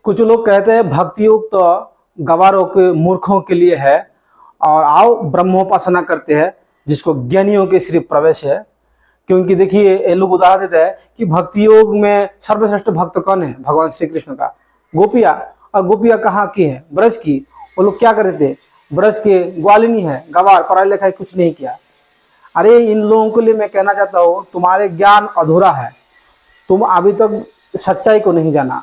कुछ लोग कहते हैं भक्ति योग तो गवारों के मूर्खों के लिए है और आओ ब्रह्मोपासना करते हैं जिसको ज्ञानियों के सिर्फ प्रवेश है। क्योंकि देखिए ये लोग उदाहरण देते हैं कि भक्ति योग में सर्वश्रेष्ठ भक्त कौन है? भगवान श्री कृष्ण का। गोपिया, और गोपिया कहाँ की है? ब्रज की। वो लोग क्या करते थे? ब्रज के ग्वालिनी है, गवार, पढ़ाई लिखाई कुछ नहीं किया। अरे इन लोगों के लिए मैं कहना चाहता हूँ तुम्हारे ज्ञान अधूरा है, तुम अभी तक सच्चाई को नहीं जाना।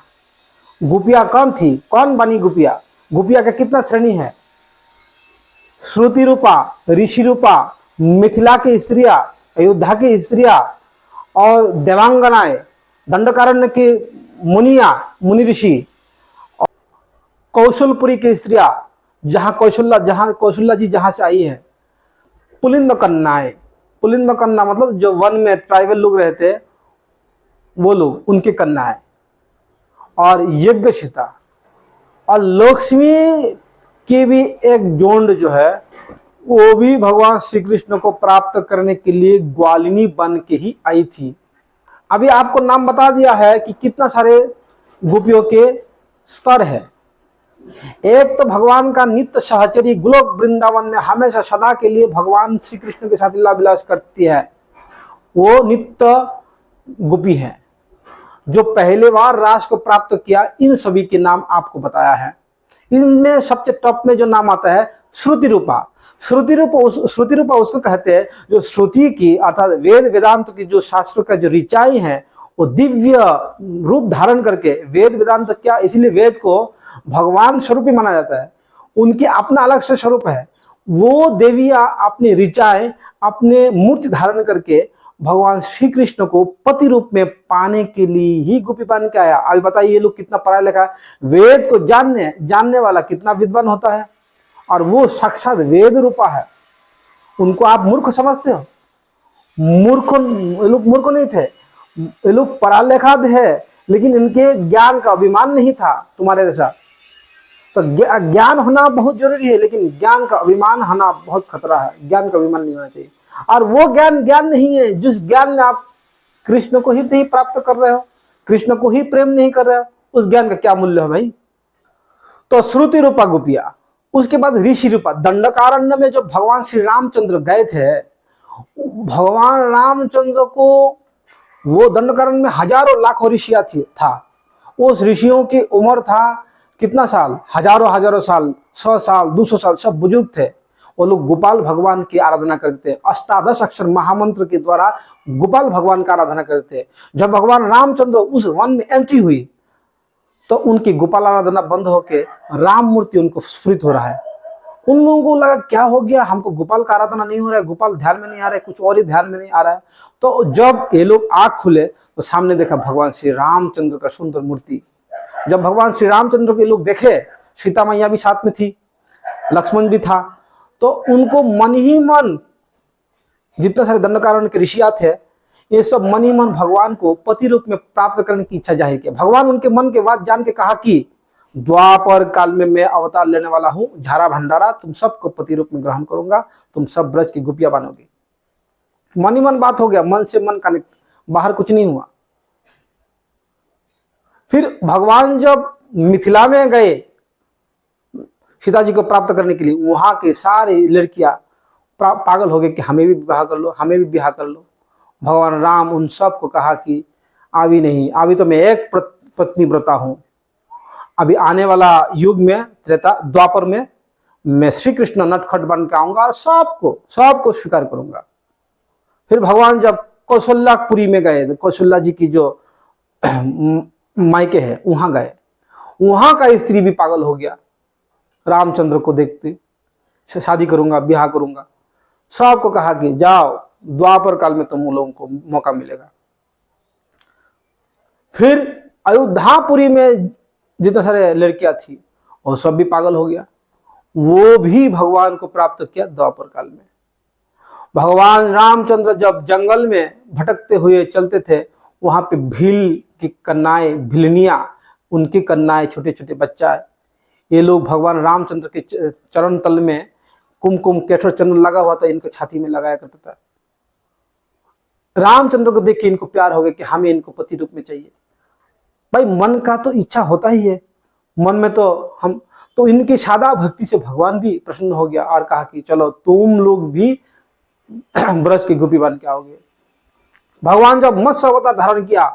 गोपिया कौन थी? कौन बनी गोपिया? गोपिया का कितना श्रेणी है? श्रुति रूपा, ऋषि रूपा, मिथिला की स्त्रियां, अयोध्या की स्त्रियां और देवांगनाएं, दंडकारण्य के मुनि ऋषि, कौशलपुरी की स्त्रियां, जहां कौशल्या जी जहां से आई है, पुलिंद कन्याएं। पुलिंद कन्या मतलब जो वन में ट्राइबल लोग रहते वो लोग, उनके कन्याएं, और यज्ञ सीता और लक्ष्मी की भी एक जोंड जो है वो भी भगवान श्री कृष्ण को प्राप्त करने के लिए ग्वालिनी बन के ही आई थी। अभी आपको नाम बता दिया है कि कितना सारे गोपियों के स्तर है। एक तो भगवान का नित्य सहचरी गोलोक वृंदावन में हमेशा सदा के लिए भगवान श्री कृष्ण के साथ लीला विलास करती है, वो नित्य गोपी है जो पहले बार रास को प्राप्त किया। इन सभी के नाम आपको बताया है। इनमें सबसे टॉप में जो नाम आता है श्रुति रूपा। श्रुति रूपा उसको कहते हैं जो श्रुति की अर्थात वेद वेदांत की जो शास्त्र का जो ऋचाई है वो दिव्य रूप धारण करके, वेद वेदांत क्या इसलिए वेद को भगवान स्वरूप ही माना जाता है, उनके अपना अलग से स्वरूप है। वो देवियां अपनी ऋचाएं अपने मूर्ति धारण करके भगवान श्री कृष्ण को पति रूप में पाने के लिए ही गोपी बन के आया। अभी बताइए ये लोग कितना पढ़ा लिखा है, वेद को जानने वाला कितना विद्वान होता है, और वो साक्षात वेद रूपा है। उनको आप मूर्ख समझते हो? ये लोग मूर्ख नहीं थे, ये लोग पढ़ा लिखा है, लेकिन इनके ज्ञान का अभिमान नहीं था तुम्हारे जैसा। तो ज्ञान होना बहुत जरूरी है, लेकिन ज्ञान का अभिमान होना बहुत खतरा है। ज्ञान का अभिमान नहीं होना चाहिए। और वो ज्ञान नहीं है जिस ज्ञान में आप कृष्ण को ही नहीं प्राप्त कर रहे हो, कृष्ण को ही प्रेम नहीं कर रहे हो, उस ज्ञान का क्या मूल्य है भाई? तो श्रुति रूपा गोपिया। उसके बाद ऋषि रूपा। दंडकारण्य में जो भगवान श्री रामचंद्र गए थे, भगवान रामचंद्र को वो दंडकारण्य में हजारों लाखों ऋषियां था। उस ऋषियों की उम्र था कितना साल? हजारों साल, 100 साल, 200 साल, सब बुजुर्ग थे। वो लोग गोपाल भगवान की आराधना करते थे। अष्टादश अक्षर महामंत्र के द्वारा गोपाल भगवान का आराधना करते थे। जब भगवान रामचंद्र उस वन में एंट्री हुई तो उनकी गोपाल आराधना बंद होके राम मूर्ति उनको स्फुरित हो रहा है। उन लोगों को लगा क्या हो गया, हमको गोपाल का आराधना नहीं हो रहा है, गोपाल ध्यान में नहीं आ रहा है, कुछ और ही ध्यान में नहीं आ रहा है। तो जब ये लोग आंख खुले तो सामने देखा भगवान श्री रामचंद्र का सुंदर मूर्ति। जब भगवान श्री रामचंद्र के लोग देखे, सीता मैया भी साथ में थी, लक्ष्मण भी था, तो उनको मन ही मन, जितने सारे दंडकारण्य के ऋषियां थे, ये सब मन ही मन भगवान को पति रूप में प्राप्त करने की इच्छा जाहिर किया। भगवान उनके मन के बात जान के कहा कि द्वापर काल में मैं अवतार लेने वाला हूं, झारा भंडारा, तुम सबको पति रूप में ग्रहण करूंगा, तुम सब ब्रज की गोपियां बनोगे। मन ही मन बात हो गया, मन से मन कनेक्ट, बाहर कुछ नहीं हुआ। फिर भगवान जब मिथिला में गए सीता जी को प्राप्त करने के लिए, वहां के सारी लड़कियां पागल हो गए कि हमें भी विवाह कर लो, हमें भी विवाह कर लो। भगवान राम उन सबको कहा कि अभी नहीं, अभी तो मैं एक पत्नी व्रता हूं, अभी आने वाला युग में त्रेता द्वापर में मैं श्री कृष्ण नटखट बन के आऊंगा और सबको स्वीकार करूंगा। फिर भगवान जब कौशल्यापुरी में गए, कौशल्या जी की जो मायके है वहां गए, वहां का स्त्री भी पागल हो गया रामचंद्र को देखते, शादी करूंगा, ब्याह करूंगा। सबको कहा कि जाओ द्वापर काल में तुम लोगों को मौका मिलेगा। फिर अयोध्यापुरी में जितने सारे लड़कियां थी वो सब भी पागल हो गया, वो भी भगवान को प्राप्त किया द्वापर काल में। भगवान रामचंद्र जब जंगल में भटकते हुए चलते थे, वहां पे भील की कन्याएं, भिलनियां, उनकी कन्याएं, छोटे छोटे बच्चा, ये लोग भगवान रामचंद्र के चरण तल में कुमकुम केसर चंद्र लगा हुआ था, इनके छाती में लगाया करता था। रामचंद्र को देख के इनको प्यार हो गया कि हमें इनको पति रूप में चाहिए। भाई मन का तो इच्छा होता ही है, मन में तो इनकी सादा भक्ति से भगवान भी प्रसन्न हो गया और कहा कि चलो तुम लोग भी ब्रज की गोपी बन के आओगे। भगवान जब मत्स्य अवतार धारण किया,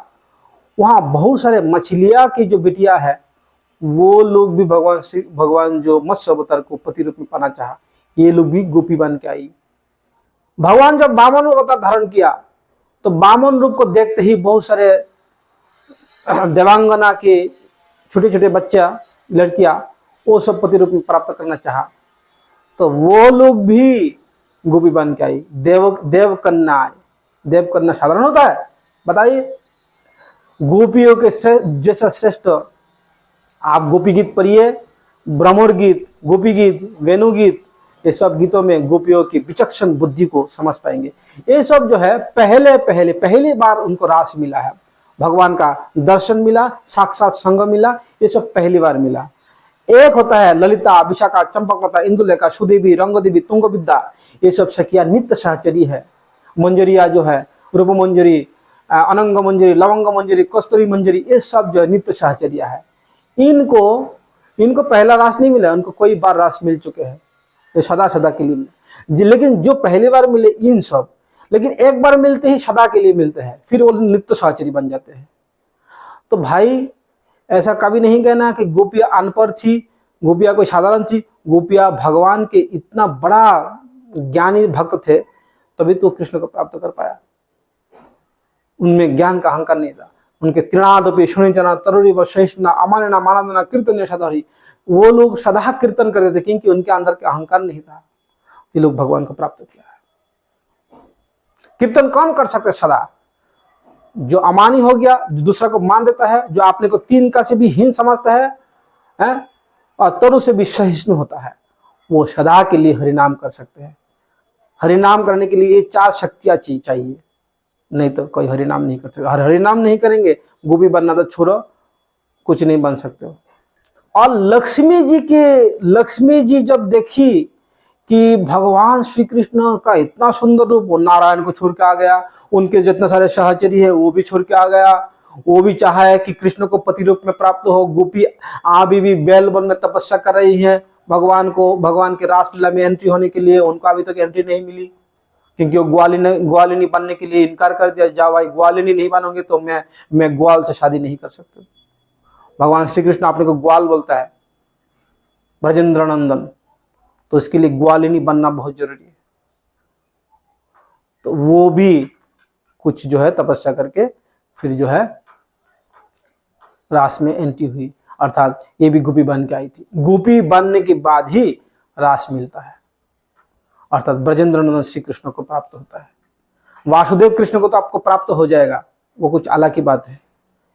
वहां बहुत सारे मछलियां की जो बिटिया है वो लोग भी भगवान जो मत्स्य अवतार को पति रूप में पाना चाहा, ये लोग भी गोपी बन के आई। भगवान जब वामन अवतार धारण किया तो वामन रूप को देखते ही बहुत सारे देवांगना के छोटे छोटे बच्चा लड़कियां वो सब पति रूप में प्राप्त करना चाहा, तो वो लोग भी गोपी बन के आई। देव कन्या आई। देव कन्या साधारण होता है? बताइए, गोपियों के जैसा श्रेष्ठ आप गोपी गीत पढ़िए, भ्रमर गीत, गोपी गीत, वेणु गीत, ये सब गीतों में गोपियों की विचक्षण बुद्धि को समझ पाएंगे। ये सब जो है पहली बार उनको रास मिला है, भगवान का दर्शन मिला, साक्षात संग मिला, ये सब पहली बार मिला। एक होता है ललिता, विशाखा, चंपकलता, इंदुलेखा, सुदेवी, रंगदेवी, तुंगविद्या, ये सब सखिया नित्य सहचरी है। मंजरिया जो है, रूप मंजरी, अनंग मंजरी, लवंग मंजरी, कस्तूरी मंजरी, ये सब जो है नित्य सहचर्या है। इनको पहला रास नहीं मिला, उनको कई बार रास मिल चुके हैं, ये सदा के लिए मिले। लेकिन जो पहली बार मिले इन सब, लेकिन एक बार मिलते ही सदा के लिए मिलते हैं, फिर वो नित्य सहचरी बन जाते हैं। तो भाई ऐसा कभी नहीं कहना कि गोपियां अनपढ़ थी, गोपियां कोई साधारण थी। गोपियां भगवान के इतना बड़ा ज्ञानी भक्त थे, तभी तो कृष्ण को प्राप्त कर पाया। उनमें ज्ञान का अहंकार नहीं था। उनके तृणादपि शुनिजना तरुरी व सहिष्णुना अमानना मानंदना कीर्तन सदाहरी, वो लोग सदा कीर्तन करते थे क्योंकि उनके अंदर का अहंकार नहीं था। ये लोग भगवान को प्राप्त किया है। कीर्तन कौन कर सकते सदा? जो अमानी हो गया, जो दूसरा को मान देता है, जो आपने को तीन का से भी हीन समझता है और तरु से भी सहिष्णु होता है, वो सदा के लिए हरिनाम कर सकते हैं। हरिनाम करने के लिए ये चार शक्तियां चाहिए, नहीं तो कोई हरिनाम नहीं कर सकते। हरिनाम नहीं करेंगे, गोपी बनना तो छोड़ो, कुछ नहीं बन सकते हो। और लक्ष्मी जी जब देखी कि भगवान श्री कृष्ण का इतना सुंदर रूप, वो नारायण को छोड़ के आ गया, उनके जितने सारे सहचरी है वो भी छोड़ के आ गया, वो भी चाहा है कि कृष्ण को पति रूप में प्राप्त हो। गोपी अभी भी बैल वन में तपस्या कर रही है भगवान के रासलीला में एंट्री होने के लिए, उनको अभी तक एंट्री नहीं मिली क्योंकि वो ग्वालिनी बनने के लिए इनकार कर दिया। जाओ भाई, ग्वालिनी नहीं बनोगे तो मैं ग्वाल से शादी नहीं कर सकता। भगवान श्री कृष्ण अपने को ग्वाल बोलता है, ब्रजेंद्र नंदन, तो इसके लिए ग्वालिनी बनना बहुत जरूरी है। तो वो भी कुछ जो है तपस्या करके फिर जो है रास में एंट्री हुई, अर्थात ये भी गोपी बन के आई थी। गोपी बनने के बाद ही रास मिलता है, अर्थात ब्रजेंद्र नंदन श्री कृष्ण को प्राप्त होता है। वासुदेव कृष्ण को तो आपको प्राप्त हो जाएगा, वो कुछ अलग की बात है,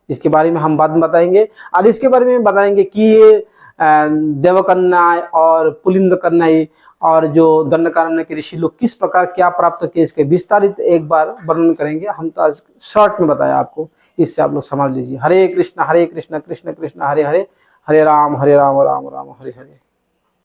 इसके बारे में हम बाद में बताएंगे। और इसके बारे में बताएंगे कि ये देवकन्या और पुलिंद कन्या और जो दंडकारण्य के ऋषि लोग किस प्रकार क्या प्राप्त किए, इसके विस्तारित एक बार वर्णन करेंगे। हम तो आज शॉर्ट में बताया आपको, इससे आप लोग समझ लीजिए। हरे कृष्ण कृष्ण कृष्ण हरे हरे, हरे राम राम राम हरे हरे।